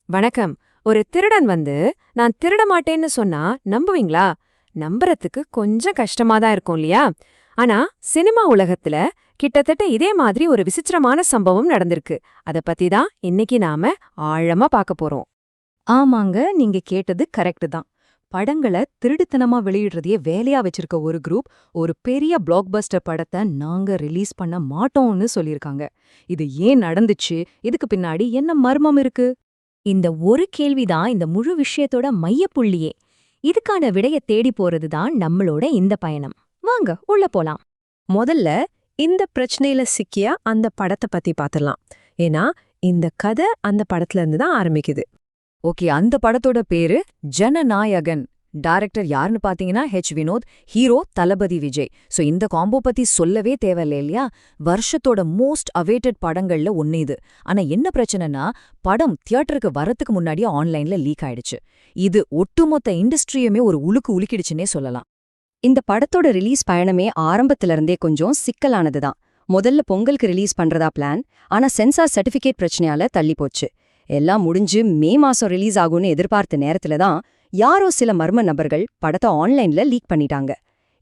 வணக்கம். ஒரு திருடன் நான் திருட மாட்டேன்னு சொன்னா நம்புவீங்களா? நம்புறதுக்கு கொஞ்சம் கஷ்டமா தான் இருக்கும் இல்லையா? ஆனா சினிமா உலகத்துல கிட்டத்தட்ட இதே மாதிரி ஒரு விசித்திரமான சம்பவம் நடந்திருக்கு. அத பத்தி தான் இன்னைக்கு நாம ஆழமா பார்க்க போறோம். ஆமாங்க, நீங்க கேட்டது கரெக்ட் தான். படங்கள திருட்டுத்தனமா வெளியிடுறதையே வேலையா வச்சிருக்க ஒரு குரூப் ஒரு பெரிய பிளாக்பஸ்டர் படத்தை நாங்க ரிலீஸ் பண்ண மாட்டோம்னு சொல்லியிருக்காங்க. இது ஏன் நடந்துச்சு? இதுக்கு பின்னாடி என்ன மர்மம் இருக்கு? இந்த ஒரு கேள்விதான் இந்த முழு விஷயத்தோட மையப்புள்ளியே. இதுக்கான விடைய தேடி போறது தான் நம்மளோட இந்த பயணம். வாங்க உள்ள போலாம். முதல்ல இந்த பிரச்சனையில சிக்கிய அந்த படத்தை பத்தி பாத்துடலாம். ஏன்னா இந்த கதை அந்த படத்துல இருந்து தான் ஆரம்பிக்குது. ஓகே, அந்த படத்தோட பேரு ஜனநாயகன். டைரக்டர் யாருன்னு பாத்தீங்கன்னா வினோத், ஹீரோ தளபதி விஜய். சோ இந்த காம்போ பத்தி சொல்லவே தேவையில்ல இல்லையா? வருஷத்தோட மோஸ்ட் அவேட்டட் படங்கள்ல ஒன்னு இது. ஆனா என்ன பிரச்சனைனா, படம் தியேட்டருக்கு வரத்துக்கு முன்னாடியே ஆன்லைன்ல லீக் ஆயிடுச்சு. இது ஒட்டுமொத்த இண்டஸ்ட்ரியுமே ஒரு உலுக்கிடுச்சுன்னே சொல்லலாம். இந்த படத்தோட ரிலீஸ் பயணமே ஆரம்பத்துல இருந்தே கொஞ்சம் சிக்கலானதுதான். முதல்ல பொங்கலுக்கு ரிலீஸ் பண்றதா பிளான். ஆனா சென்சார் சர்டிபிகேட் பிரச்சனையால தள்ளி போச்சு. எல்லாம் முடிஞ்சு மே மாசம் ரிலீஸ் ஆகும்னு எதிர்பார்த்த நேரத்துல தான் யாரோ சில மர்ம நபர்கள் படத்தை ஆன்லைன்ல லீக் பண்ணிட்டாங்க.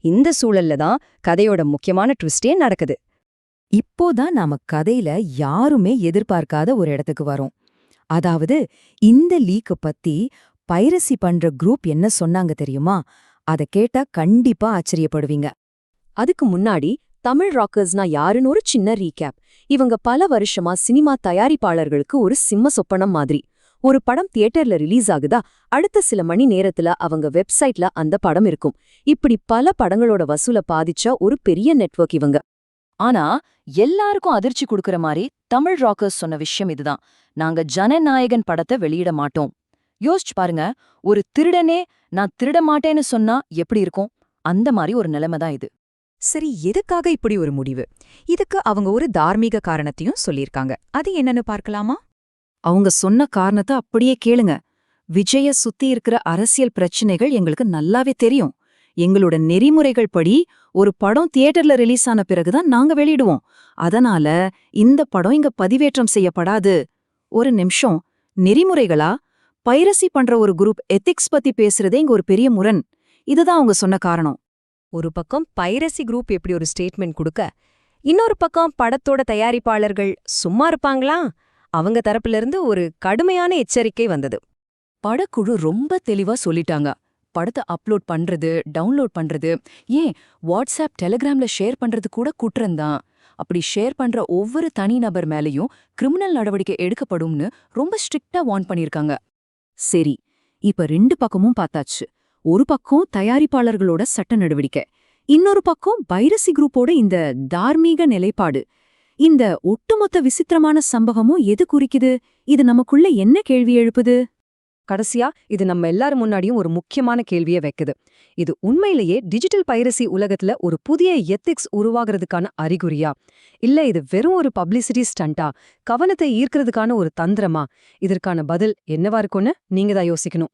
இந்த சூழல்ல தான் கதையோட முக்கியமான ட்விஸ்டே நடக்குது. இப்போதான் நாம கதையில யாருமே எதிர்பார்க்காத ஒரு இடத்துக்கு வரோம். அதாவது இந்த லீக்க பத்தி பைரசி பண்ற குரூப் என்ன சொன்னாங்க தெரியுமா? அத கேட்டா கண்டிப்பா ஆச்சரியப்படுவீங்க. அதுக்கு முன்னாடி தமிழ் ராக்கர்ஸ்னா யாருன்னு ஒரு சின்ன ரீகேப். இவங்க பல வருஷமா சினிமா தயாரிப்பாளர்களுக்கு ஒரு சிம்ம சொப்பனம் மாதிரி. ஒரு படம் தியேட்டர்ல ரிலீஸ் ஆகுதா, அடுத்த சில மணி நேரத்துல அவங்க வெப்சைட்ல அந்த படம் இருக்கும். இப்படி பல படங்களோட வசூல பாதிச்ச ஒரு பெரிய நெட்வொர்க் இவங்க. ஆனா எல்லாருக்கும் அதிர்ச்சி கொடுக்கற மாதிரி தமிழ் ராக்கர்ஸ் சொன்ன விஷயம் இதுதான்: நாங்க ஜனநாயகன் படத்தை வெளியிட மாட்டோம். யோசிச்சு பாருங்க, ஒரு திருடனே நான் திருட மாட்டேன்னு சொன்னா எப்படி இருக்கும்? அந்த மாதிரி ஒரு நிலைமை தான் இது. சரி, எதுக்காக இப்படி ஒரு முடிவு? இதுக்கு அவங்க ஒரு தார்மீக காரணத்தையும் சொல்லியிருக்காங்க. அது என்னன்னு பார்க்கலாமா? அவங்க சொன்ன காரணத்தை அப்படியே கேளுங்க. விஜய சுத்தி இருக்கிற அரசியல் பிரச்சனைகள் எங்களுக்கு நல்லாவே தெரியும். எங்களோட நெறிமுறைகள் படி ஒரு படம் தியேட்டர்ல ரிலீஸ் ஆன பிறகுதான் நாங்க வெளியிடுவோம். அதனால இந்த படம் இங்க பதிவேற்றம் செய்யப்படாது. ஒரு நிமிஷம், நெறிமுறைகளா? பைரசி பண்ற ஒரு குரூப் எத்திக்ஸ் பத்தி பேசுறதே இங்க ஒரு பெரிய முரண். இதுதான் அவங்க சொன்ன காரணம். ஒரு பக்கம் பைரசி குரூப் எப்படி ஒரு ஸ்டேட்மெண்ட் கொடுக்க, இன்னொரு பக்கம் படத்தோட தயாரிப்பாளர்கள் சும்மா இருப்பாங்களா? அவங்க தரப்புல இருந்து ஒரு கடுமையான எச்சரிக்கை வந்தது. படக்குழு ரொம்ப தெளிவா சொல்லிட்டாங்க. படத்தை அப்லோட் பண்றது, டவுன்லோட் பண்றது, ஏன் வாட்ஸ்அப் டெலிகிராம்ல ஷேர் பண்றது கூட குற்றம்தான். அப்படி ஷேர் பண்ற ஒவ்வொரு தனிநபர் மேலேயும் கிரிமினல் நடவடிக்கை எடுக்கப்படும்னு ரொம்ப ஸ்ட்ரிக்டா வார்ன் பண்ணிருக்காங்க. சரி, இப்ப ரெண்டு பக்கமும் பார்த்தாச்சு. ஒரு பக்கம் தயாரிப்பாளர்களோட சட்ட நடவடிக்கை, இன்னொரு பக்கம் பைரசி குரூப்போட இந்த தார்மீக நிலைப்பாடு. இந்த ஒட்டுமொத்த விசித்திரமான சம்பவமும் எது குறிக்குது? இது நமக்குள்ள என்ன கேள்வி எழுப்புது? கடைசியா இது நம்ம எல்லாரும் முன்னாடியும் ஒரு முக்கியமான கேள்வியை வைக்குது. இது உண்மையிலேயே டிஜிட்டல் பைரசி உலகத்துல ஒரு புதிய எத்திக்ஸ் உருவாகிறதுக்கான அறிகுறியா? இல்ல இது வெறும் ஒரு பப்ளிசிட்டி ஸ்டண்டா, கவனத்தை ஈர்க்கிறதுக்கான ஒரு தந்திரமா? இதற்கான பதில் என்னவா இருக்கும்னு நீங்க தான் யோசிக்கணும்.